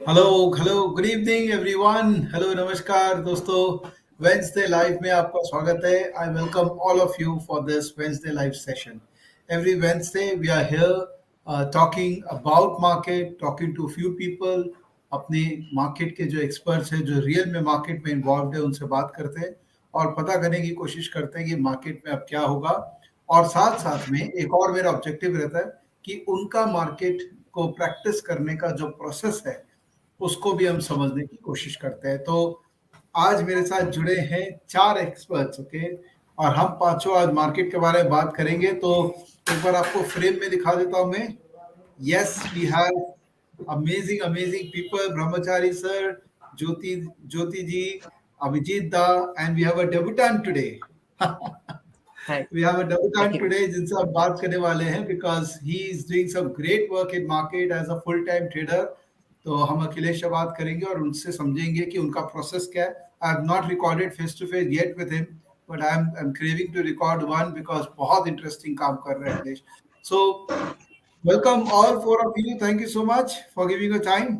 Hello good evening everyone. Hello नमस्कार दोस्तों। Wednesday live में आपका स्वागत है। I welcome all of you for this Wednesday live session. Every Wednesday we are here talking about market, talking to few people. अपने market के जो experts हैं, जो रियल में मार्केट में इन्वॉल्व है, उनसे बात करते हैं और पता करने की कोशिश करते हैं कि मार्केट में अब क्या होगा। और साथ साथ में एक और मेरा ऑब्जेक्टिव रहता है कि उनका मार्केट को प्रैक्टिस करने का जो प्रोसेस है उसको भी हम समझने की कोशिश करते हैं। तो आज मेरे साथ जुड़े हैं 4 एक्सपर्ट्स, ओके। और हम पांचों आज मार्केट के बारे में बात करेंगे। तो एक बार आपको फ्रेम में दिखा देता हूं मैं। Yes, we have amazing amazing people. Brahmachari sir, Jyoti Jyoti ji, Abhijeet da, and we have a debutante today. Hi. We have a Thank debutant you. today जिनसे हम बात करने वाले हैं because he is doing some great work in market as a full time trader। तो हम अखिलेश से बात करेंगे और उनसे समझेंगे कि उनका प्रोसेस क्या है। I have not recorded face to face yet with him, but I am craving to record one because बहुत इंटरेस्टिंग काम कर रहे हैं Akhilesh. So welcome all four of you. Thank you so much for giving a time.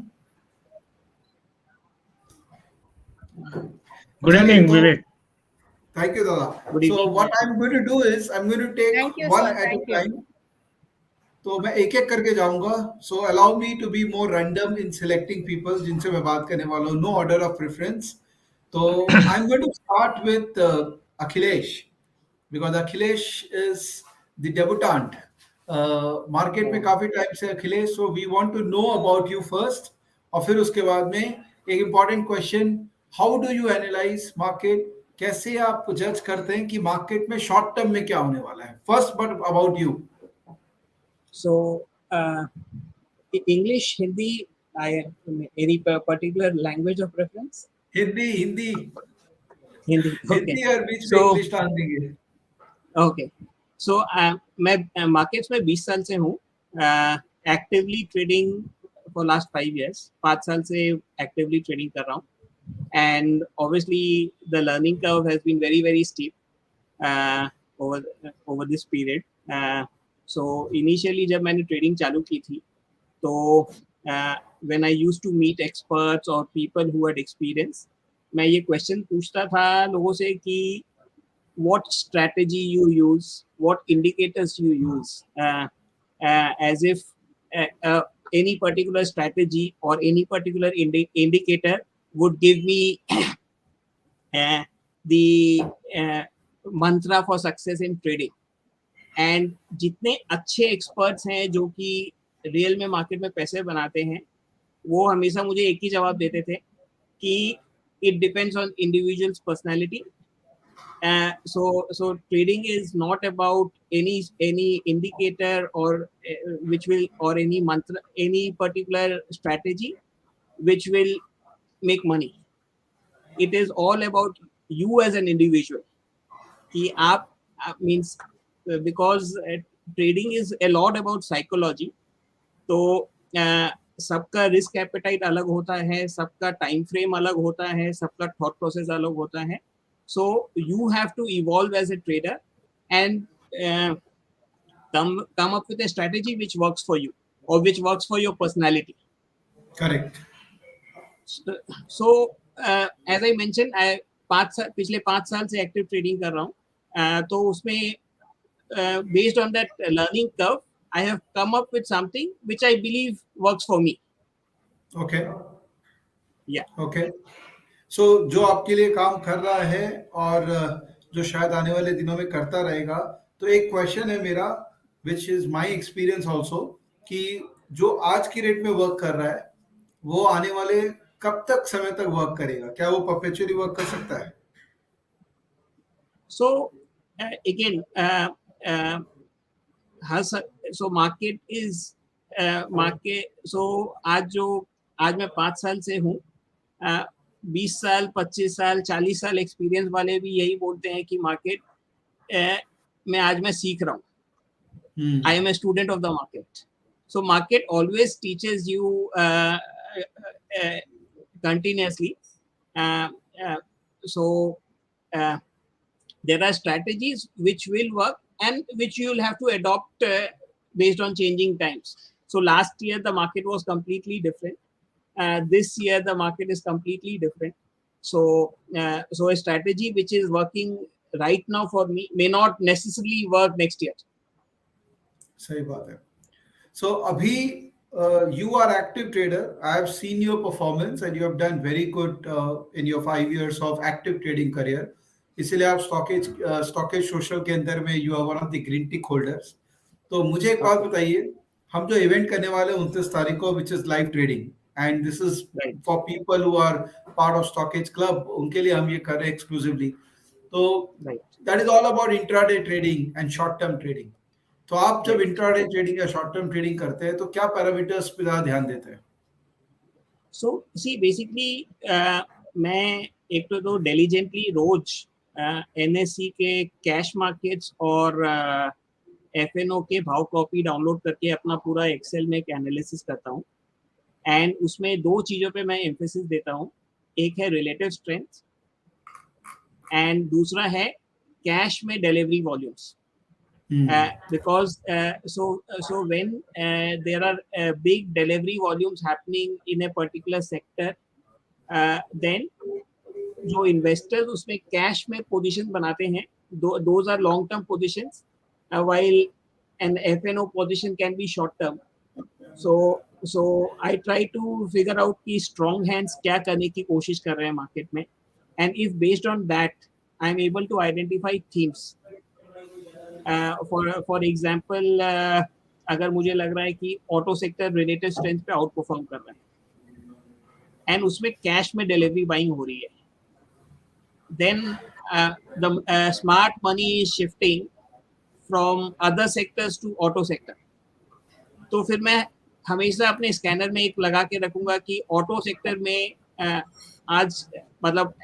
Good चलिए, evening, तो Vivek. Thank you दादा। Good सो evening. What I am going to do is I am going to take Thank you, one sir. Eight a Thank you. Time. तो मैं एक एक करके जाऊंगा। So allow me to be more random in selecting people जिनसे मैं बात करने वाला हूँ। No order of preference. तो I am going to start with Akhilesh because Akhilesh is the debutante market में काफी टाइम से Akhilesh. So we want to know about you first, और फिर उसके बाद में एक important question, how do you analyse market. कैसे आप जज करते हैं कि मार्केट में शॉर्ट टर्म में क्या होने वाला है। First but about you. So, English, Hindi, any particular language of preference? Hindi Hindi Hindi. Okay. Hindi और बीच में So, इंग्लिश डाल देंगे। okay. So, मैं मार्केट्स में 20 साल से हूँ। Actively trading for last 5 years, 5 साल से एक्टिवली ट्रेडिंग कर रहा हूँ। And obviously, the learning curve has been very, very steep over this period. So initially जब मैंने ट्रेडिंग चालू की थी, तो when I used to meet experts or people who had experience, मैं ये क्वेश्चन पूछता था लोगों से कि what strategy you use, what indicators you use, as if any particular strategy or any particular indicator would give me the mantra for success in trading. And जितने अच्छे experts हैं जो कि रियल में मार्केट में पैसे बनाते हैं, वो हमेशा मुझे एक ही जवाब देते थे कि it depends on individuals personality. So trading is not about any indicator or which will, or any mantra, any particular strategy which will make money. It is all about you as an individual. कि आप means because trading is a lot about psychology. तो सबका risk appetite अलग होता है, सबका time frame अलग होता है, सबका थॉट प्रोसेस अलग होता है. So you have to evolve as a trader and come up with a strategy which works for you or which works for your personality. Correct. So as I mentioned, पिछले 5 साल से active trading कर रहा हूँ. तो उसमें based on that learning curve, I have come up with something which I believe works for me. Okay Yeah. Okay. So जो आपके लिए काम कर रहा है और जो शायद आने वाले दिनों में करता रहेगा, तो एक क्वेश्चन है मेरा which is my experience also, कि जो आज की रेट में वर्क कर रहा है वो आने वाले कब तक समय तक वर्क करेगा। क्या वो परपेचुअली वर्क कर सकता है। So again, so market is market. So आज मैं 5 साल से हूँ. 20 साल, 25 साल, 40 साल एक्सपीरियंस वाले भी यही बोलते हैं कि मार्केट में आज मैं सीख रहा हूँ. I am a student of the market. So market always teaches you continuously. So there are strategies which will work and which you will have to adopt based on changing times. So last year the market was completely different. This year the market is completely different. So a strategy which is working right now for me may not necessarily work next year. सही बात है. So Abhi, you are active trader. I have seen your performance and you have done very good in your 5 years of active trading career. इसीलिए आप stockage social के अंदर में you are one of the green tick holders. तो मुझे एक बात Okay, बताइए, हम जो इवेंट करने वाले हैं 29 तारीख को, which is live trading, and this is right, for people who are part of Stockage club, उनके लिए हम ये कर रहे हैं एक्सक्लूसिवली. तो right, that is all about intraday trading and short term trading. तो आप जब right. इंट्राडे ट्रेडिंग या शॉर्ट टर्म ट्रेडिंग करते हैं तो क्या पैरामीटर्स पे ज्यादा ध्यान देते हैं? सो सी बेसिकली मैं एक तो डिलीजेंटली रोज एनएससी के कैश मार्केट्स और एफएनओ के भाव कॉपी डाउनलोड करके अपना पूरा एक्सेल में एक एनालिसिस करता हूँ. एंड उसमें दो चीज़ों पे मैं एम्फेसिस देता हूँ. एक है रिलेटिव स्ट्रेंथ एंड दूसरा है कैश में delivery volumes. Because so when there are big delivery volumes happening in a particular sector, then जो इन्वेस्टर्स उसमें कैश में पोजीशन बनाते हैं, those are long term positions, while an FNO position can be short term. So I try to figure out कि strong hands क्या करने की कोशिश कर रहे हैं मार्केट में, and if based on that I am able to identify themes. For example अगर मुझे लग रहा है कि ऑटो सेक्टर रिलेटेड स्ट्रेंथ पे आउट परफॉर्म कर रहा है एंड उसमें कैश में डिलीवरी बाइंग हो रही है, then the smart money is shifting from other sectors to auto sector. तो फिर मैं हमेशा अपने स्कैनर में एक लगा के रखूंगा कि ऑटो सेक्टर में आज मतलब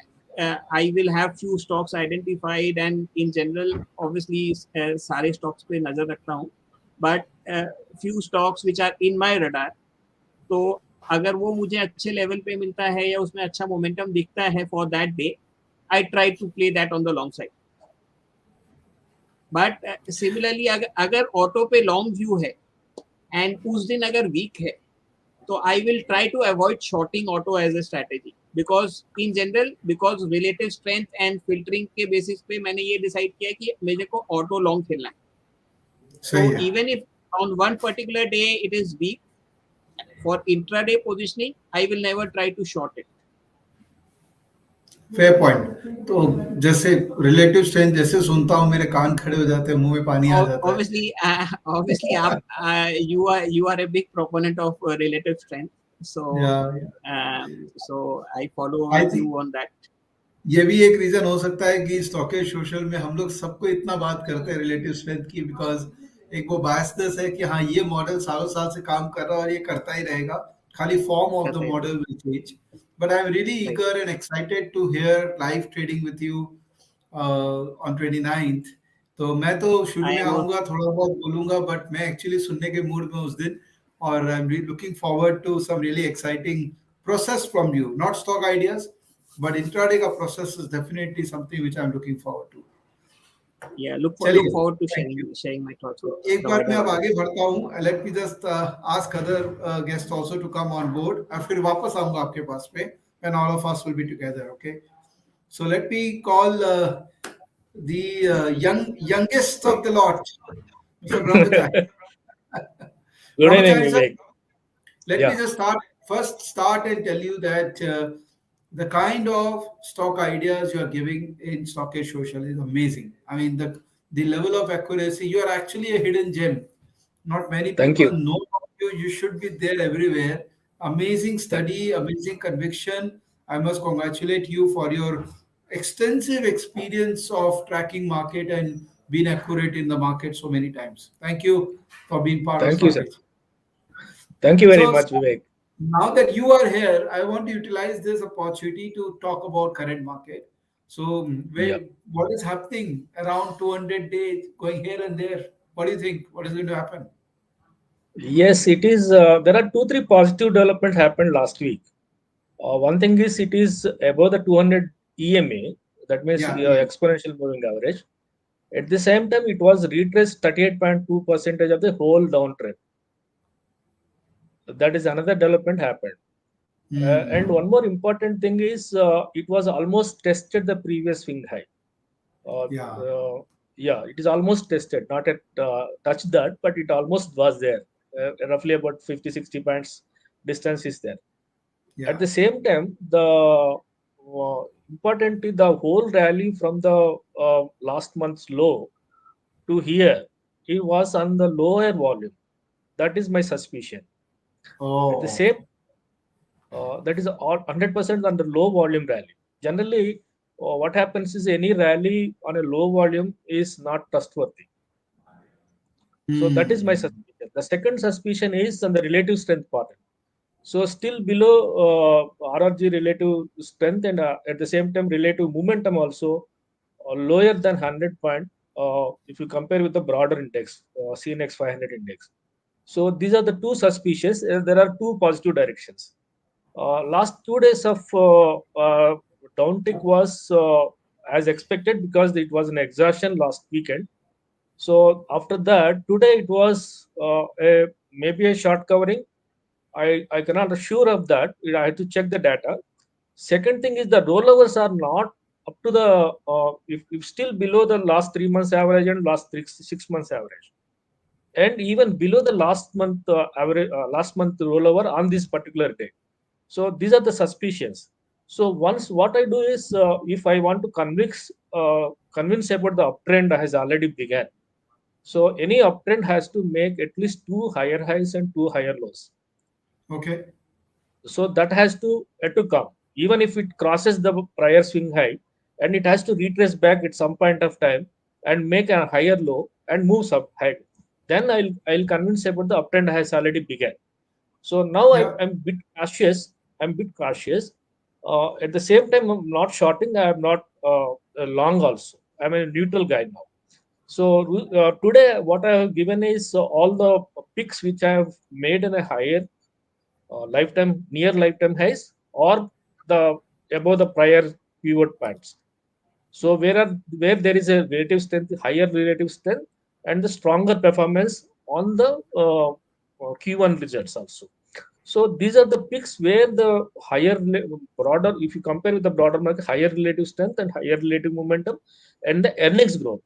I will have few stocks identified and in general obviously सारे stocks पे नजर रखता हूँ, but few stocks which are in my radar. तो अगर वो मुझे अच्छे लेवल पे मिलता है या उसमें अच्छा मोमेंटम दिखता है for that day, I try to play that on the long side. But similarly अगर ऑटो पे लॉन्ग व्यू है एंड उस दिन अगर वीक है तो I will try to avoid shorting auto as a strategy, because in general because relative strength and filtering के basis पे मैंने ये decide किया कि मेरे को auto long खेलना है. So सही है. even if on one particular day it is weak, for intraday positioning I will never try to short it. Fair point. तो जैसे रिलेटिव स्ट्रेंथ जैसे सुनता हूँ मेरे कान खड़े हो जाते हैं, मुंह में पानी आ जाता है. Obviously आप you are a big proponent of relative strength, so या uh, so I follow I you think on that. ये भी एक रीजन हो सकता है कि स्टॉकेज सोशल में हम लोग सबको इतना बात करते हैं रिलेटिव स्ट्रेंथ की, बिकॉज एक वो बायसनेस है कि हाँ ये मॉडल सालों साल से काम कर रहा है और ये करता ही रहेगा, खाली फॉर्म ऑफ द करते model will change. But I am really right. Eager and excited to hear live trading with you on 29th. तो मैं तो शुरू I में am आऊंगा, थोड़ा बहुत बोलूंगा, बट मैं एक्चुअली सुनने के मूड में उस दिन. और I am looking forward to some really exciting process from you, not stock ideas, but intraday का process is definitely something which I'm looking forward to. yeah look चलिए, forward to thank you. sharing my thoughts with तो एक the बार मैं wider अब आगे audience. बढ़ता हूँ. Let me just ask other guests also to come on board. और फिर वापस आऊंगा आपके पास पे when all of us will be together. Okay. So let me call the youngest of the lot, Mr. Brahmachari. Good evening, Brahmachari sir, Vivek. let me Yeah, just start and tell you that the kind of stock ideas you are giving in Stockage Social is amazing. I mean, the level of accuracy, you are actually a hidden gem. Not many thank people you. know of you. You should be there everywhere. Amazing Th- study, amazing conviction. I must congratulate you for your extensive experience of tracking market and being accurate in the market so many times. Thank you for being part of Thank you, sir. Stockage. Thank you very So much, Vivek. now that you are here, I want to utilize this opportunity to talk about current market. So Yeah. what is happening around 200 days, going here and there? What do you think? What is going to happen? Yes, it is. There are two, three positive development happened last week. One thing is it is above the 200 EMA, that means Yeah, yeah. exponential moving average. At the same time, it was retraced 38.2% of the whole downtrend. That is another development happened. And Hmm. one more important thing is it was almost tested the previous swing high. Uh, Yeah. uh, yeah, it is almost tested, not at touch that, but it almost was there. Roughly about 50, 60 points distance is there. At Yeah. the same time, importantly, the whole rally from the last month's low to here, it was on the lower volume. That is my suspicion. At the Oh. same, that is all 100% on the low volume rally. Generally, what happens is any rally on a low volume is not trustworthy. So that is my Hmm. suspicion. The second suspicion is on the relative strength pattern. So still below RRG relative strength, and at the same time relative momentum also lower than 100 point if you compare with the broader index, CNX 500 index. So these are the two suspicious. There are two positive directions. Last 2 days of downtick was as expected because it was an exhaustion last weekend. So after that, today it was maybe a short covering. I cannot assure of that. I have to check the data. Second thing is the rollovers are not up to the if still below the last 3 months average and last 6 months average, and even below the last month average, last month rollover on this particular day. So these are the suspicions. So once what I do is if I want to convince about the uptrend has already begun. So any uptrend has to make at least two higher highs and two higher lows. Okay. So that has to come, even if it crosses the prior swing high, and it has to retrace back at some point of time and make a higher low and moves up high. Then I'll convince about the uptrend has already begun. So now Yeah. I'm bit cautious. I'm bit cautious. At the same time, I'm not shorting. I'm not long also. I'm a neutral guy now. So today, what I have given is all the picks which I have made in a higher lifetime near lifetime highs or the above the prior pivot points. So where there is a relative strength, higher relative strength, and the stronger performance on the Q1 results also. So these are the picks where the broader, if you compare with the broader market, higher relative strength and higher relative momentum, and the earnings growth.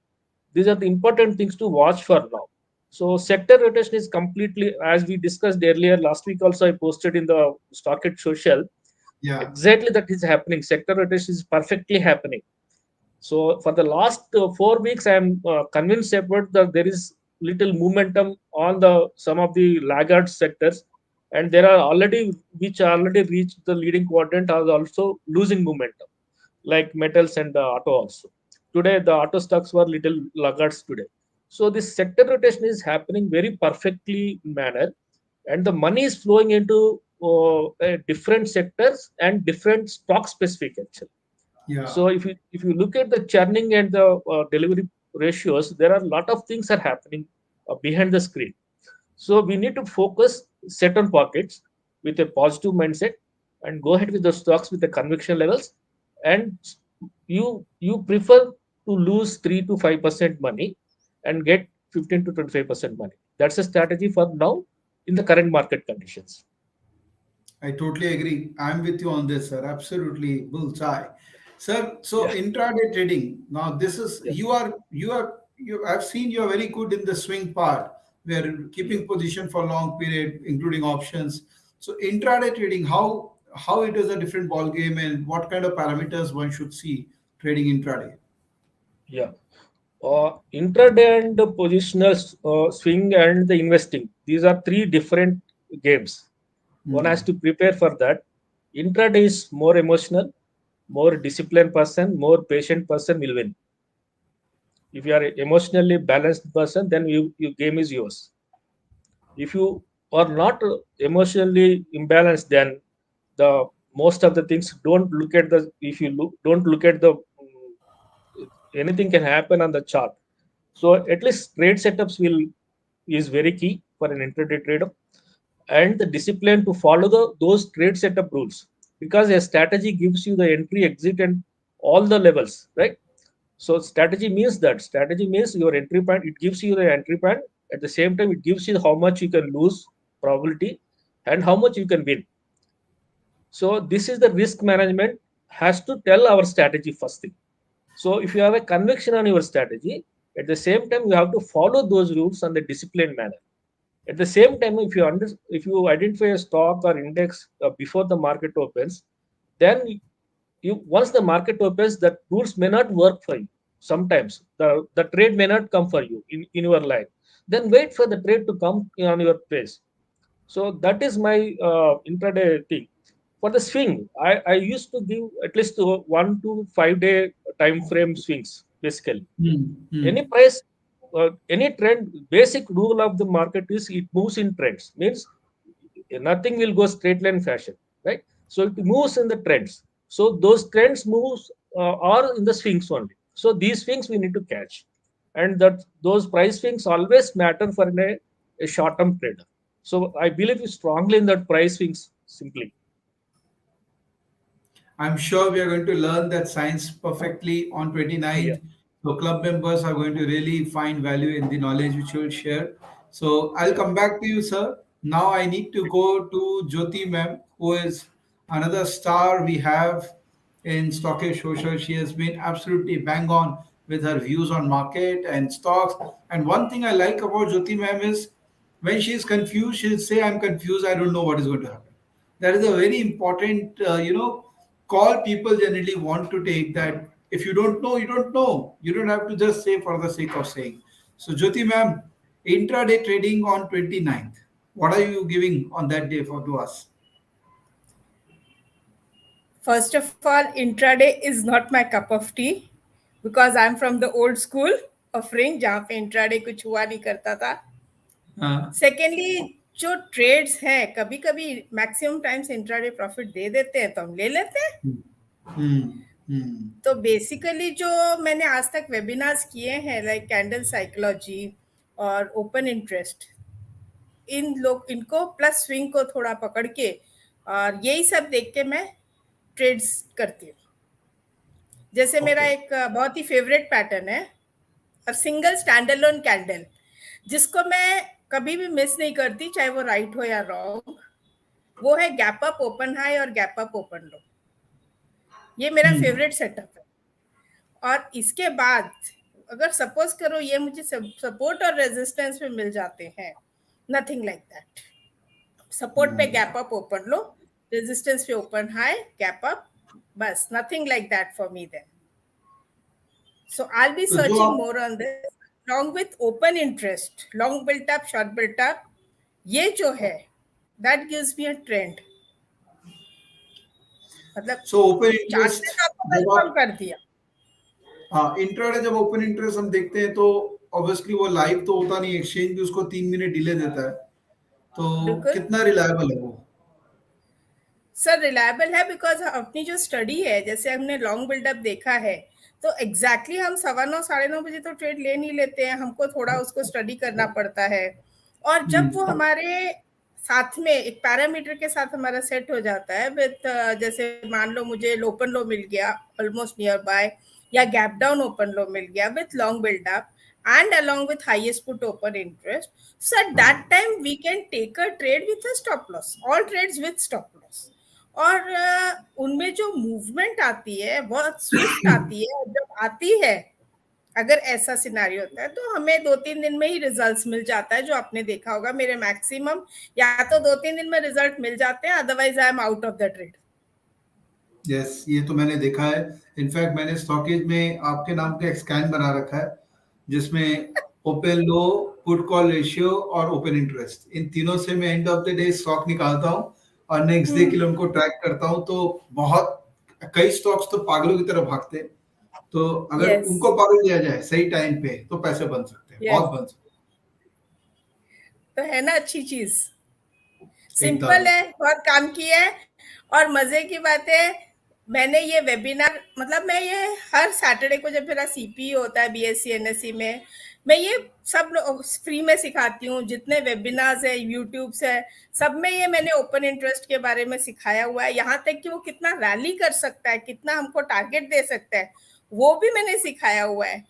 These are the important things to watch for now. So sector rotation is completely, as we discussed earlier last week. Also, I posted in the Stockit Social. Yeah. Exactly that is happening. Sector rotation is perfectly happening. So for the last 4 weeks, I am convinced about that there is little momentum on the some of the laggard sectors, and there are already which already reached the leading quadrant are also losing momentum, like metals and auto also. Today the auto stocks were little laggards today. So this sector rotation is happening very perfectly manner, and the money is flowing into different sectors and different stock specific actually. Yeah. So if you look at the churning and the delivery ratios, there are a lot of things are happening behind the screen. So we need to focus certain pockets with a positive mindset and go ahead with the stocks with the conviction levels. And you prefer to lose 3 to 5% money and get 15 to 25% money. That's a strategy for now in the current market conditions. I totally agree. I'm with you on this, sir. Absolutely bullseye. Sir, so Yeah, intraday trading. Now this is yeah, you I've seen you're very good in the swing part. Where yeah. keeping position for long period, including options. So intraday trading, how it is a different ball game and what kind of parameters one should see trading intraday. Yeah. Intraday and the positional swing and the investing. These are three different games. One has Hmm. to prepare for that. Intraday is more emotional, more disciplined person, more patient person will win. If you are an emotionally balanced person, then your game is yours. If you are not emotionally imbalanced, then the most of the things don't look at the if you look don't look at the anything can happen on the chart. So at least trade setups will is very key for an intraday trader, and the discipline to follow those trade setup rules, because a strategy gives you the entry, exit, and all the levels, right? So strategy means your entry point. It gives you the entry point. At the same time, it gives you how much you can lose probability, and how much you can win. So this is the risk management has to tell our strategy first thing. So if you have a conviction on your strategy, at the same time you have to follow those rules on the disciplined manner. At the same time, if you identify a stock or index before the market opens, then you once the market opens, the rules may not work for you. Sometimes the trade may not come for you in your line. Then wait for the trade to come on your place. So that is my intraday thing. For the swing, I used to give at least 1 to 5 day time frame swings, basically. Hmm. Any Hmm. price, any trend, basic rule of the market is it moves in trends. Means nothing will go straight line fashion, right? So it moves in the trends. So those trends moves are in the swings only. So these swings we need to catch, and that those price swings always matter for a short term trader. So I believe strongly in that price swings simply. I'm sure we are going to learn that science perfectly on Yeah. 29th. So club members are going to really find value in the knowledge which you will share. So I'll Yeah. come back to you, sir. Now I need to go to Jyoti ma'am, who is another star we have in Stockish Social. She has been absolutely bang on with her views on market and stocks. And one thing I like about Jyoti ma'am is when she is confused, she'll say, "I'm confused. I don't know what is going to happen." That is a very important, call people generally want to take. That if you don't know, you don't know. You don't have to just say for the sake of saying. So, Jyoti ma'am, intraday trading on 29th. What are you giving on that day for to us? First of all, intraday is not my cup of tea because I'm from the old school offering जहाँ पे intraday कुछ हुआ नहीं करता था. Uh, secondly जो trades हैं कभी कभी मैक्सिमम टाइम्स इंट्राडे प्रॉफिट दे देते हैं तो हम ले लेते हैं. hmm, hmm. तो बेसिकली जो मैंने आज तक वेबिनार्स किए हैं लाइक कैंडल साइकोलॉजी और ओपन इंटरेस्ट, इन लोग इनको प्लस स्विंग को थोड़ा पकड़ के और यही सब देख के मैं ट्रेड्स करती हूँ. जैसे मेरा Okay. एक बहुत ही फेवरेट पैटर्न है और सिंगल स्टैंड अलोन कैंडल जिसको मैं कभी भी मिस नहीं करती चाहे वो राइट हो या रॉन्ग. वो है गैप अप ओपन हाई और गैप अप ओपन लो. ये मेरा Hmm. फेवरेट सेटअप है. और इसके बाद अगर सपोज करो ये मुझे सपोर्ट और रेजिस्टेंस में मिल जाते हैं, नथिंग लाइक दैट. सपोर्ट पे Hmm. Gap up open low, resistance पे ओपन हाई गैप अप, बस nothing like that for me then. So I'll be तो जो searching आप more on this along with open interest, long built up, short built up. ये जो है that gives me a trend. मतलब so open chart ने interest तो आपको जब कंफर्म आप कर दिया. हाँ इंट्राडे जब ओपन इंटरेस्ट हम देखते हैं तो ऑब्वियसली वो लाइव तो होता नहीं, एक्सचेंज भी उसको 3 मिनट डिले देता है. तो बिल्कुल कितना रिलायबल है वो? सर रिलायबल है बिकॉज अपनी जो स्टडी है जैसे हमने लॉन्ग बिल्डअप देखा है तो एग्जैक्टली हम 9:15 9:30 बजे तो ट्रेड ले नहीं लेते हैं, हमको थोड़ा उसको स्टडी करना पड़ता है. और जब वो हम्म. हमारे साथ में एक पैरामीटर के साथ हमारा सेट हो जाता है विथ जैसे मान लो मुझे ओपन लो मिल गया ऑलमोस्ट नियर बाय या गैप डाउन ओपन लो मिल गया with long buildup and along with highest put open interest, so at that time we can take a trade with a stop loss, all trades with stop loss. और उनमें जो movement आती है बहुत Swift आती है. और जब आती है अगर ऐसा सिनारियो होता है तो हमें 2-3 दिन में ही रिजल्ट्स मिल जाता है. जो आपने देखा होगा मेरे मैक्सिमम या तो 2-3 दिन में रिजल्ट मिल जाते हैं, otherwise I am out of the trade. Yes, ये तो मैंने देखा है. इनफैक्ट मैंने स्टॉकेज में आपके नाम का एक स्कैन बना रखा है जिसमें ओपन लो, पुट कॉल रेशियो और ओपन इंटरेस्ट, इन तीनों से मैं end of the day stock निकालता हूँ और नेक्स्ट डे के लिए उनको ट्रैक करता हूँ. तो बहुत कई स्टॉक्स तो पागलों की तरह भागते हैं. तो अगर यस उनको पकड़ लिया जाए सही टाइम पे तो पैसे बन सकते हैं, यस बहुत बन सकते तो है ना अच्छी चीज. हैं. सिंपल एकदम. है, बहुत काम की है. और मजे की बात है मैंने ये वेबिनार मतलब मैं ये हर सैटरडे को जब मेरा सीपी होता है बीएससी एनएससी में मैं ये सब फ्री में सिखाती हूँ. जितने वेबिनार्स है यूट्यूब से सब में ये मैंने ओपन इंटरेस्ट के बारे में सिखाया हुआ है. यहाँ तक कि वो कितना रैली कर सकता है, कितना हमको टारगेट दे सकता है, वो भी मैंने सिखाया हुआ है.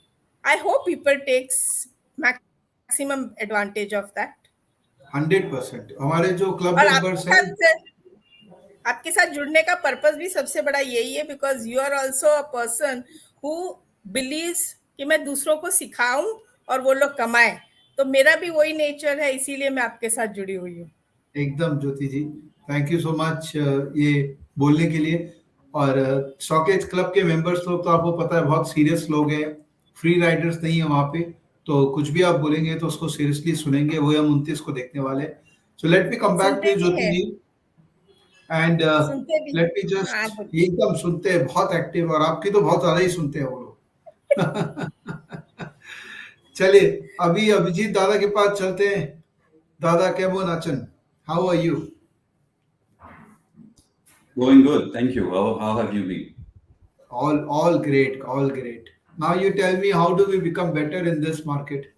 I hope people takes maximum advantage of that. 100%। हमारे जो क्लब और मेंबर्स हैं, आपके साथ जुड़ने का पर्पस भी सबसे बड़ा यही है, because you are also a person who believes कि मैं दूसरों को सिखाऊं और वो लोग कमाएं। तो मेरा भी वही नेचर है, इसीलिए मैं आपके साथ जुड़ी हुई हूँ। एकदम ज्योति जी, थैंक यू सो मच ये बोलने के लिए। और शॉकेज क्लब के मेंबर्स लोग तो आपको पता है बहुत सीरियस लोग हैं, फ्री राइडर्स नहीं है वहाँ पे। तो कुछ भी आप बोलेंगे तो उसको सीरियसली सुनेंगे, वो हम 29 को देखने वाले हैं। So let me come back to सुनते भी ज्योति है, जी एंड सुनते भी। लेट मी हाँ, जस्ट, बोलिए। एकदम सुनते हैं, बहुत एक्टिव, और आपकी तो बहुत ज्यादा ही सुनते हैं वो लोग। चलिए, अभी अभिजीत दादा के पास चलते हैं। दादा केमन आचन, how are you? Going good, thank you. How have you been? All great, all great. Now you tell me, how do we become better in this market?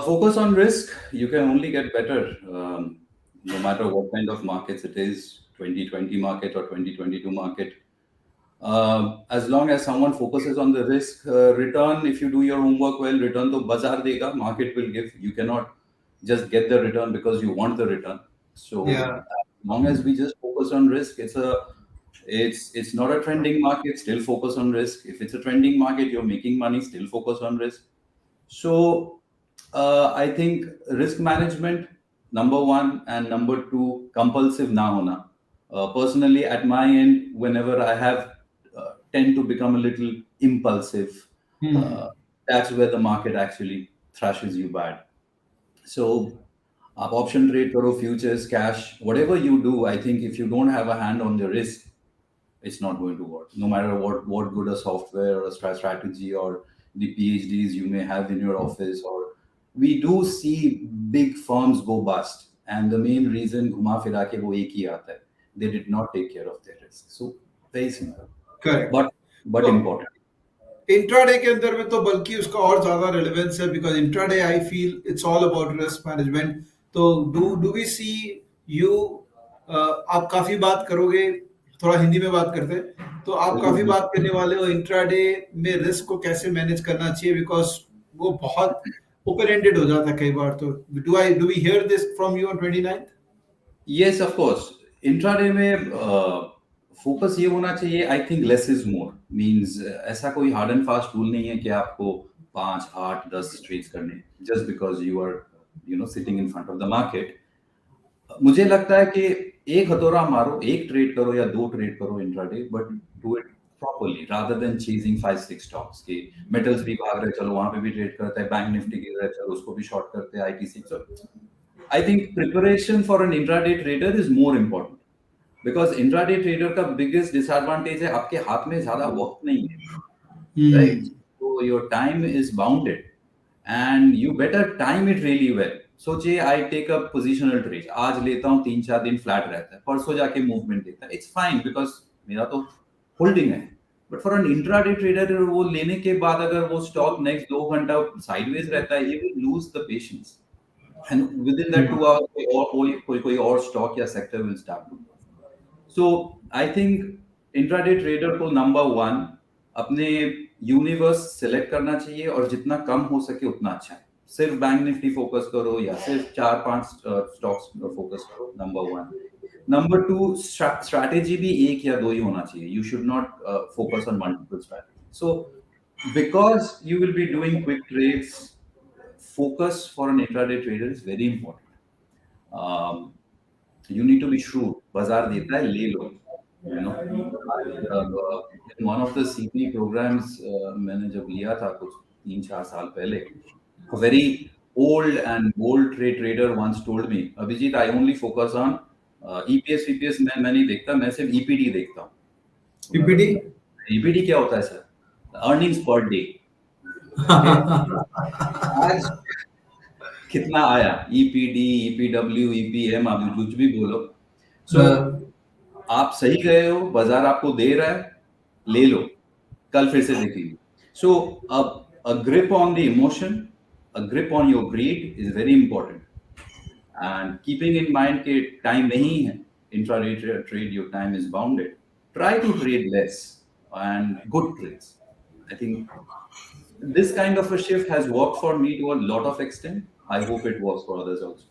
Focus on risk. You can only get better, no matter what kind of markets it is, 2020 market or 2022 market. As long as someone focuses on the risk return, if you do your homework well, return to bazaar dega, market will give. You cannot just get the return because you want the return. So Yeah, as long as we just focus on risk, it's not a trending market. Still focus on risk. If it's a trending market, you're making money. Still focus on risk. So I think risk management, number one, and number two, compulsive na hona. Personally, at my end, whenever I have tend to become a little impulsive, uh, that's where the market actually thrashes you bad. So, option trade karo, futures, cash, whatever you do, I think if you don't have a hand on the risk, it's not going to work. No matter what good a software or a strategy or the PhDs you may have in your office, or we do see big firms go bust, and the main reason घुमा फिरा के वो एक ही आता है, they did not take care of their risk. So very simple, correct. but So important. Intraday के अंदर में तो बल्कि उसका और ज्यादा रेलेवेंस है, because intraday I feel it's all about risk management. तो डू वी सी यू, आप काफी बात करोगे, थोड़ा हिंदी में बात करते हैं, तो आप बिल्कुल काफी बात बिल्कुल। करने वाले हो इंट्राडे में रिस्क को कैसे मैनेज करना चाहिए, बिकॉज वो बहुत ओपन एंडेड हो जाता है कई बार। तो do we hear this from you on 29th? Yes, of course. Intraday में फोकस ये होना चाहिए, I think less is more means ऐसा कोई हार्ड एंड फास्ट रूल नहीं है कि आपको 5 8 10 ट्रेड्स करने just because you are sitting in front of the market. मुझे लगता है कि एक हथौड़ा मारो, एक ट्रेड करो या दो ट्रेड करो intraday, but do it properly rather than chasing 5 6 stocks के मेटल्स भी भाग रहे चलो वहां पे भी ट्रेड करते हैं, बैंक निफ्टी गिर रहा है चलो उसको भी शॉर्ट करते हैं, ITC. I think preparation for an intraday trader is more important because intraday trader का biggest disadvantage है आपके हाथ में ज्यादा वक्त नहीं है, right? So your time is bounded and you better time it really well. सोचिए I take a positional trade, आज लेता हूँ 3 4 दिन फ्लैट रहता है, परसों जाके मूवमेंट देखता है, it's fine because मेरा तो होल्डिंग है। But for an intraday trader वो लेने के बाद अगर वो स्टॉक नेक्स्ट 2 घंटा साइडवेज रहता है, he will lose the patience. And within that 2 hours, कोई और stock या sector will start to move. So I think intraday trader को number one अपने यूनिवर्स सेलेक्ट करना चाहिए और जितना कम हो सके उतना अच्छा है। सिर्फ बैंक निफ्टी फोकस करो या सिर्फ 4 5 स्टॉक्स फोकस करो, number one. Number two, strategy भी एक या दो ही होना चाहिए। You should not focus on multiple strategy. So because you will be doing quick trades, focus for an intraday trader is very important. You need to be shrewd. बाजार देता है ले लो, you know. In one of the CP programs मैंने जब लिया था कुछ 3 4 साल पहले, a very old and bold trader once told me, Abhijit, I only focus on EPS VPS मैं नहीं देखता, मैं सिर्फ EPD देखता हूँ। PPD? EPD क्या होता है सर? Earnings per day. आज कितना आया, ईपीडी, ईपीडब्ल्यू, ईपीएम, आप कुछ भी बोलो। सो आप सही गए हो, बाजार आपको दे रहा है, ले लो, कल फिर से देख लीजिए। सो अब a grip on the emotion, a grip on your greed is very important. And keeping in mind कि time नहीं है, intraday trade, your time is bounded. Try to trade less and good trades. I think this kind of a shift has worked for me to a lot of extent. I hope it works for others also.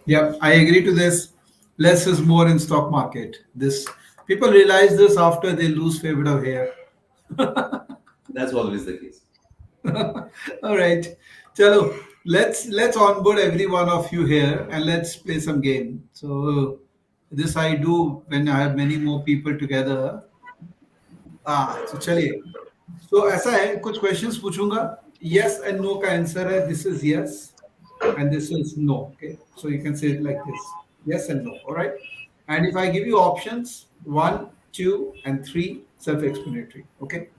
Yep, I agree to this. Less is more in stock market. This people realize this after they lose fair bit of hair. That's always the case. All right, chalo. Let's onboard every one of you here and let's play some game. So this I do when I have many more people together. तो चलिए. So ऐसा है कुछ questions पूछूंगा. Yes and no का answer है. This is yes and this is no. Okay, so you can say it like this: yes and no. All right. And if I give you options, 1, 2, and 3, self-explanatory. Okay.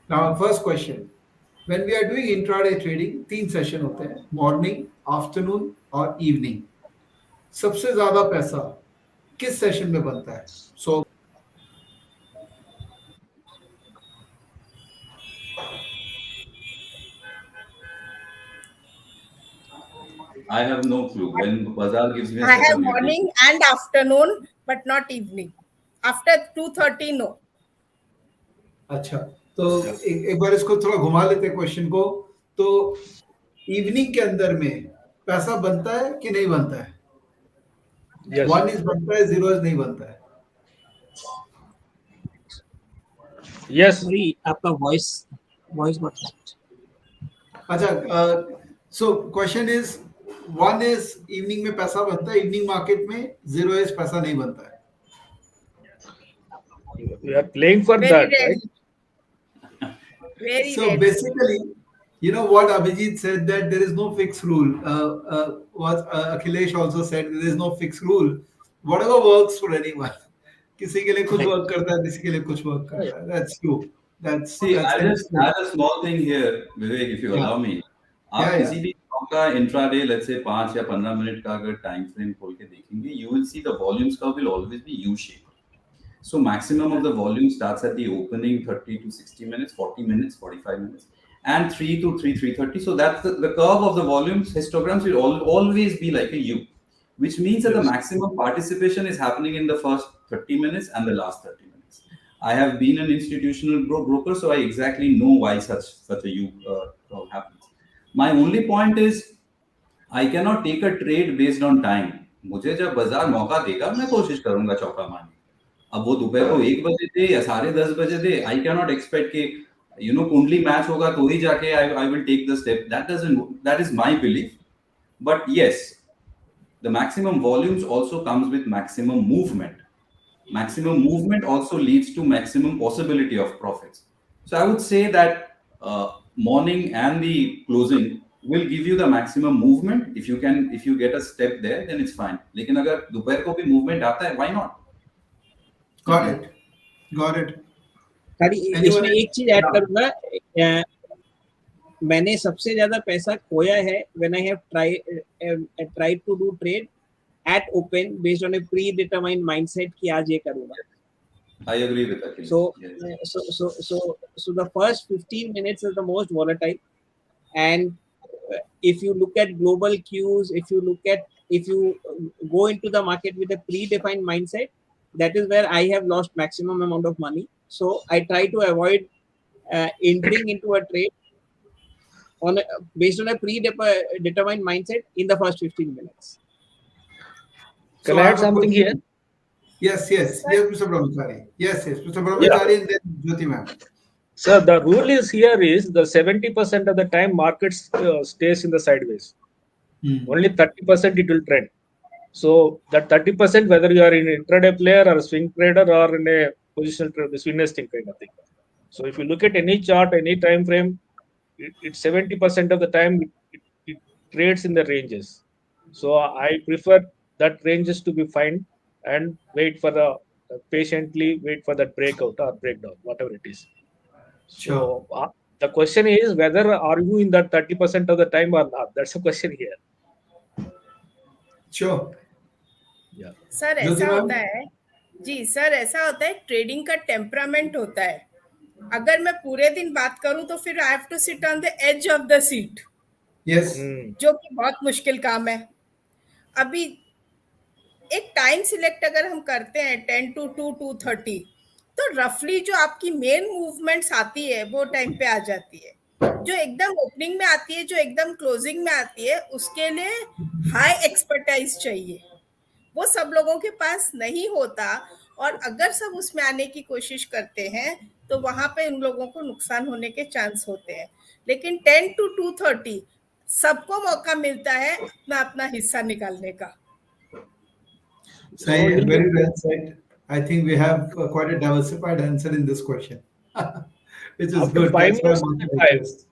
Now, first question. When we are doing intraday trading, तीन session होते हैं, morning, afternoon और evening. सबसे ज्यादा पैसा किस session में बनता है? सो I have no clue. When Bazaar gives me a I set have of details, morning and afternoon, but not evening. After 2:30, no. अच्छा, तो एक बार इसको थोड़ा घुमा लेते हैं क्वेश्चन को. तो इवनिंग के अंदर में पैसा बनता है कि नहीं बनता है? Yes. 1 इज बनता है, 0 इज नहीं बनता है. Yes. सॉरी, आपका वॉइस गॉट लॉस्ट. अच्छा, so question is 1 is evening में पैसा बनता है, इवनिंग मार्केट में. 0 इज पैसा नहीं बनता है. We are playing for Very that, rarely. right? Very So rarely. basically, you know what Abhijit said, that there is no fixed rule. What Akhilesh also said, there is no fixed rule. Whatever works for anyone. किसी के लिए कुछ work करता है, किसी के लिए कुछ work करता है. That's true. That's see, that's I'll just understood. add a small thing here, Vivek, if you Yeah. allow me. आप Yeah, किसी yeah. भी स्टॉक का इंट्राडे, लेट्स से 5 या 15 मिनट का अगर टाइम फ्रेम खोल के देखेंगे, you will see the volumes curve will always be U-shaped. So maximum of the volume starts at the opening 30 to 60 minutes, 40 minutes, 45 minutes, and 3 to 3:30. So that's the curve of the volumes histograms will always be like a U, which means that the Yes. maximum participation is happening in the first 30 minutes and the last 30 minutes. I have been an institutional broker, so I exactly know why such a U curve happens. My only point is I cannot take a trade based on time. मुझे जब बाजार मौका देगा मैं कोशिश करूंगा चौका मारने. अब वो दोपहर को 1 बजे दे या 10:30 बजे दे, आई कैन नॉट एक्सपेक्ट कि कुंडली मैच होगा तो ही जाके I will take the step. That is my belief. But yes, the maximum volumes also comes with maximum movement. Maximum movement also leads to maximum possibility of profits. So I would say that morning and the closing will give you the maximum movement. If you get a step there, then it's fine. लेकिन अगर दोपहर को भी movement आता है, why not? Got it. Got it. खाली Anyone इसमें else? एक चीज ऐड Yeah. करूंगा. मैंने सबसे ज्यादा पैसा खोया है when I have tried to do trade at open based on a predetermined mindset कि आज ये करूंगा. I agree with that. So, Yes. so the first 15 minutes is the most volatile, and if you look at global cues, if you go into the market with a predefined mindset, that is where I have lost maximum amount of money. So I try to avoid entering into a trade based on a predetermined mindset in the first 15 minutes. Can So I I add have a something question. here? Yes, Sir. yes, Mr. Brahmachari. Yes, Mr. Brahmachari, and then Jyoti ma'am. So the rule is here is the 70% of the time market stays in the sideways. Only 30% it will trend. So that 30%, whether you are in intraday player or a swing trader or in a positional trade, swing nesting kind of thing. So if you look at any chart, any time frame, it's 70% of the time it trades in the ranges. So I prefer that ranges to be fine and wait for the patiently wait for that breakout or breakdown, whatever it is. So the question is whether are you in that 30% of the time or not? That's the question here. Sure. Yeah. Sir Jyoti ऐसा ma'am. होता है जी sir, ऐसा होता है, trading का temperament होता है. अगर मैं पूरे दिन बात करूं तो फिर I have to sit on the edge of the seat, Yes. जो कि बहुत मुश्किल काम है. अभी एक टाइम सिलेक्ट अगर हम करते हैं 10 to 2:30, तो रफली जो आपकी मेन मूवमेंट्स आती है वो टाइम पे आ जाती है. जो एकदम ओपनिंग में आती है, जो एकदम क्लोजिंग में आती है, उसके लिए हाई एक्सपर्टाइज चाहिए। वो सब लोगों के पास नहीं होता, और अगर सब उसमें आने की कोशिश करते हैं तो वहां पे उन लोगों को नुकसान होने के चांस होते हैं। लेकिन 10 to 2:30 सबको मौका मिलता है अपना अपना हिस्सा निकालने का। So Sahi, in very well said. I think we have quite a diversified answer in this question, which is after good. five That's why minutes of the market time, interest.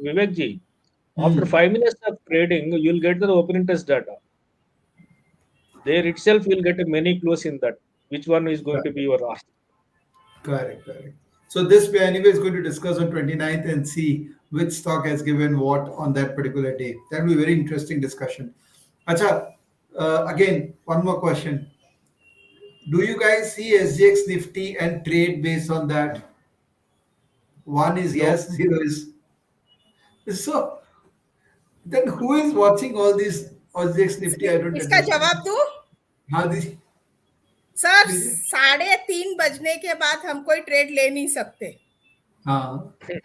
Vivek ji, after Hmm. 5 minutes of trading, you'll get the open interest data. There itself, you'll get many clues in that. Which one is going to be your ask? Correct, correct. So this we are anyways going to discuss on 29th and see which stock has given what on that particular day. That will be a very interesting discussion. Acha, again, one more question. Do you guys see SGX Nifty and trade based on that? One is No. yes, zero is. So then who is watching all these SGX Nifty? I don't इसका understand. जवाब दूं? हाँ दीजिए sir, दीजिए 3:30 बजने के बाद हम कोई ट्रेड ले नहीं सकते, हाँ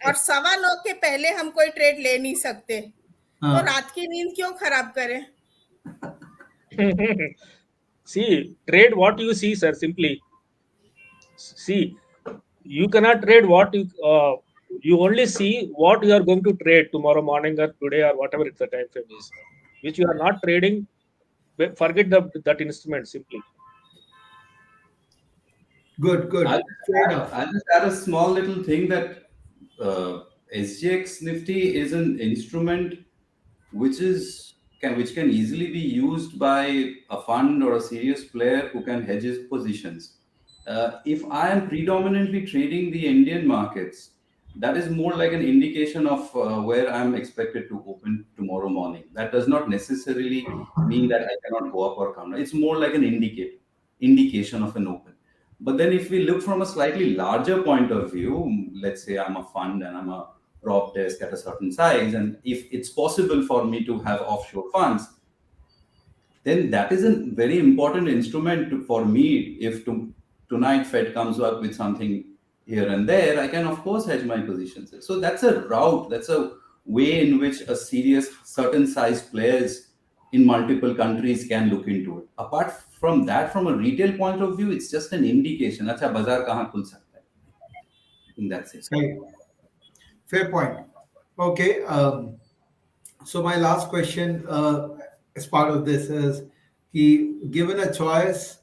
और 9:15 के पहले हम कोई ट्रेड ले नहीं सकते। तो हाँ रात की नींद क्यों खराब करें? See, trade what you see, sir. Simply see. You cannot trade what you only see what you are going to trade tomorrow morning or today or whatever the time frame is, which you are not trading. Forget that instrument simply. good I'll good just fair add, enough. I'll just add a small little thing that SGX Nifty is an instrument which can easily be used by a fund or a serious player who can hedge his positions. If I am predominantly trading the Indian markets, that is more like an indication of where I'm expected to open tomorrow morning. That does not necessarily mean that I cannot go up or come down. It's more like an indication of an open. But then, if we look from a slightly larger point of view, let's say I'm a fund and I'm a prop desk at a certain size, and if it's possible for me to have offshore funds, then that is a very important instrument for me. If tonight Fed comes up with something here and there, I can of course hedge my positions. So that's a route, that's a way in which a serious certain size players in multiple countries can look into it. Apart from that, from a retail point of view, it's just an indication. Acha, bazaar kahan khul sakta hai? I think that's it. Right. Fair point. Okay. So my last question as part of this is, given a choice,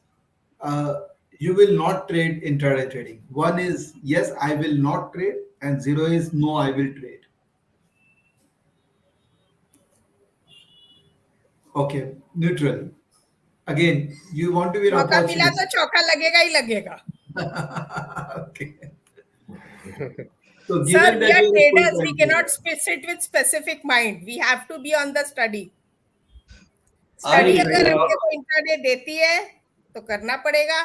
uh, you will not trade intraday trading. One is yes, I will not trade, and zero is no, I will trade. Okay, neutral. Again, you want to be an मौका मिला तो opportunist. चौका लगेगा ही लगेगा। Okay. So Sir, given we that are you're a full traders. We time cannot trader, sit with specific mind. We have to be on the study. I study See, अगर अपने को intraday देती है तो करना पड़ेगा,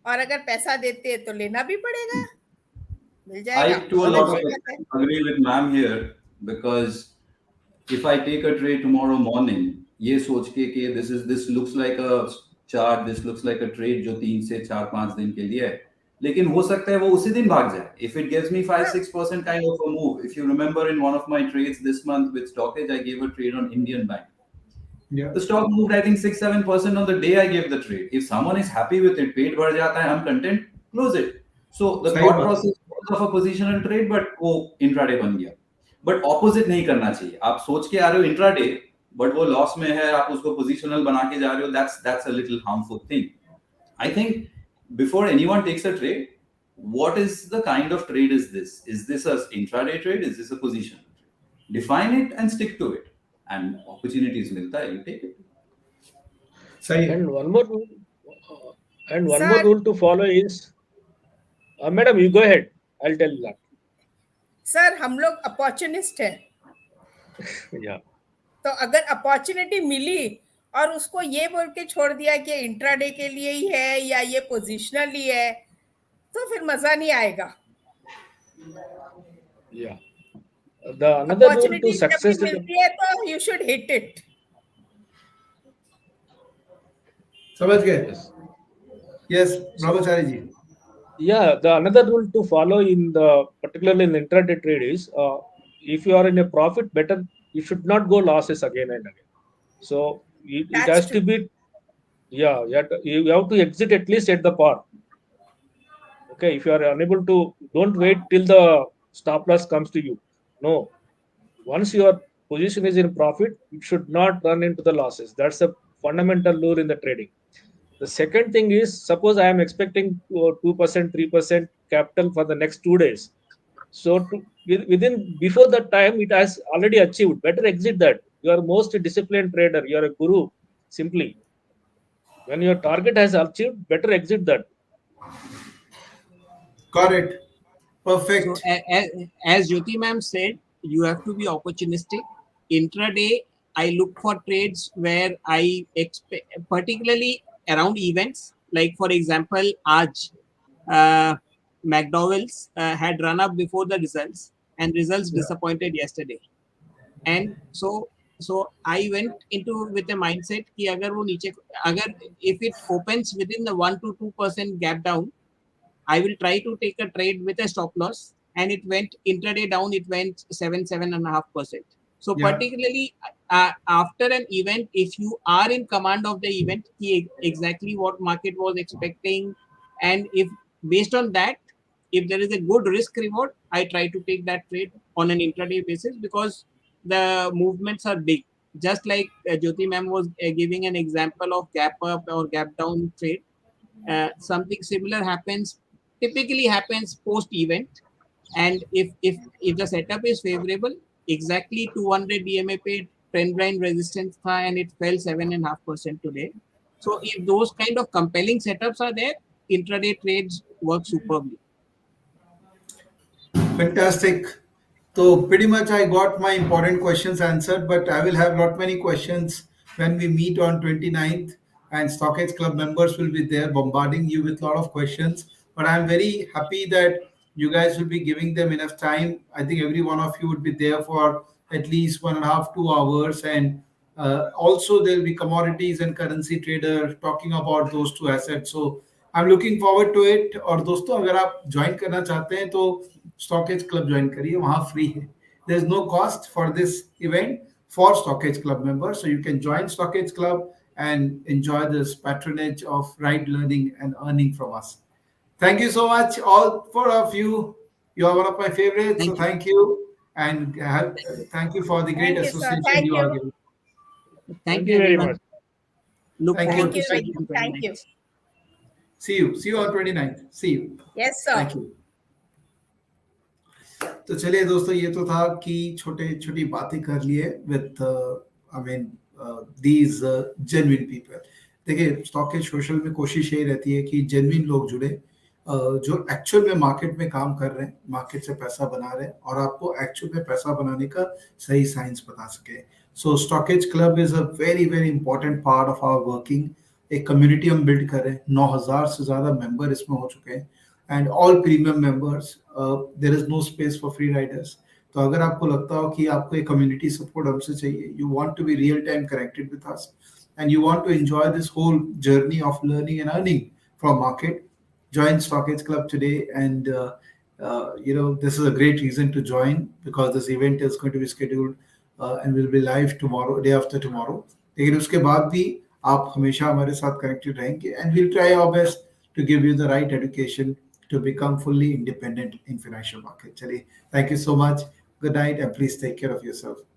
और अगर पैसा देते है तो लेना भी पड़ेगा। मिल जाएगा, I, to a बहुत lot Vivek of अच्छी ji, बात है। extent, agree with ma'am here because if I take a trade tomorrow morning, ये सोच के कि this looks like a chart, this looks like a trade जो 3 से 4 5 दिन के लिए है, लेकिन हो सकता है वो उसी दिन भाग जाए. If it gives me 5 6% kind of a move, if you remember in one of my trades this month with Stockage, I gave a trade on Indian Bank. yeah, The stock moved, I think 6 7% on the day I gave the trade. If someone is happy with it, पेट भर जाता है, I'm content, close it. So the सही thought बात है। process was of a positional trade, but वो intraday बन गया. But opposite नहीं करना चाहिए. आप सोच के आ रहे हो intraday, but वो loss में है, आप उसको positional बना के जा रहे हो. That's a little harmful thing. I think before anyone takes a trade, what is the kind of trade is this? Is this a intraday trade? Is this a positional trade? Define it and stick to it. And opportunities मिलता है, you take it. सही है। and one more rule, and one more sir rule to follow is, madam, you go ahead. I'll tell you that. Sir हम लोग opportunist हैं, Yeah. तो अगर opportunity मिली और उसको ये बोल के छोड़ दिया कि इंट्राडे के लिए ही है या ये पोजिशनली है, तो फिर मजा नहीं आएगा। Yeah. The another rule to opportunity जब भी success in the, मिलती है तो यू शुड हिट इट। समझ गए? yes. Yes, So Brahmachari ji. yeah, the another rule to follow in the particularly in intraday trade is if you are in a profit, better you should not go losses again and again. So it That's has to true. be, yeah, you have to exit at least at the par. Okay, if you are unable to, don't wait till the stop loss comes to you. No, once your position is in profit, it should not run into the losses. That's a fundamental rule in the trading. The second thing is, suppose I am expecting 2%, 3% capital for the next 2 days. So within before that time, it has already achieved. Better exit that. You are most disciplined trader. You are a guru. Simply, when your target has achieved, better exit that. Got it. So Perfect. as Jyoti ma'am said, you have to be opportunistic. Intraday, I look for trades where I expect, particularly around events. Like for example, Aj, uh, McDowell's had run up before the results, and results Yeah. disappointed yesterday. And so I went into with a mindset कि अगर वो नीचे अगर if it opens within the 1 to 2% gap down, I will try to take a trade with a stop loss, and it went intraday down. It went 7.5%. So Yeah. particularly after an event, if you are in command of the event, exactly what market was expecting, and if based on that, if there is a good risk reward, I try to take that trade on an intraday basis because the movements are big. Just like Jyoti ma'am was giving an example of gap up or gap down trade, something similar happens typically happens post event, and if the setup is favorable, exactly 200 DMA paid trend line resistance tha, and it fell 7.5% today. So if those kind of compelling setups are there, intraday trades work superbly. Fantastic. So pretty much I got my important questions answered, but I will have lot many questions when we meet on 29th, and Stockage Club members will be there bombarding you with a lot of questions. But I'm very happy that you guys will be giving them enough time. I think every one of you would be there for at least 1.5, 2 hours, and also there'll be commodities and currency trader talking about those two assets. So I'm looking forward to it. और दोस्तों अगर आप join करना चाहते हैं तो stockage club join करिए, वहाँ फ्री है. There is no cost for this event for Stockage Club members. So you can join Stockage Club and enjoy this patronage of right learning and earning from us. Thank you so much, all four of you. You are one of my favorites. So Thank you. thank you. And thank you for the great Thank you, sir. association Thank you are you. giving. Thank Thank you you very much. everyone. Look Thank forward Thank you. to you, Thank seeing you. you on Rajiv. Thank you. 29th. See you on 29th. See you. Yes, sir. Thank you. तो चलिए दोस्तों, ये तो था कि छोटे छोटी बातें कर लिए with I mean these genuine people. देखिए, स्टॉक के सोशल में कोशिश यही रहती है कि जेन्युइन लोग जुड़े, जो एक्चुअल में मार्केट में काम कर रहे हैं, मार्केट से पैसा बना रहे हैं और आपको एक्चुअल में पैसा बनाने का सही साइंस बता सके. So StockEdge club is a very very important part of our working. एक कम्युनिटी हम बिल्ड करें, 9,000 से ज़्यादा मेंबर इसमें हो चुके हैं, and all premium members. There is no space for free riders. तो अगर आपको लगता हो कि आपको एक कम्युनिटी सपोर्ट हमसे चाहिए, you want to be real time connected with us, and you want to enjoy this whole journey of learning and earning from market, join Stockage Club today. And this is a great reason to join, because this event is going to be scheduled and will be live tomorrow, day after tomorrow. लेकिन उसके बाद भी आप हमेशा हमारे साथ connected रहेंगे, and we'll try our best to give you the right education to become fully independent in financial market. चलिए, thank you so much. Good night, and please take care of yourself.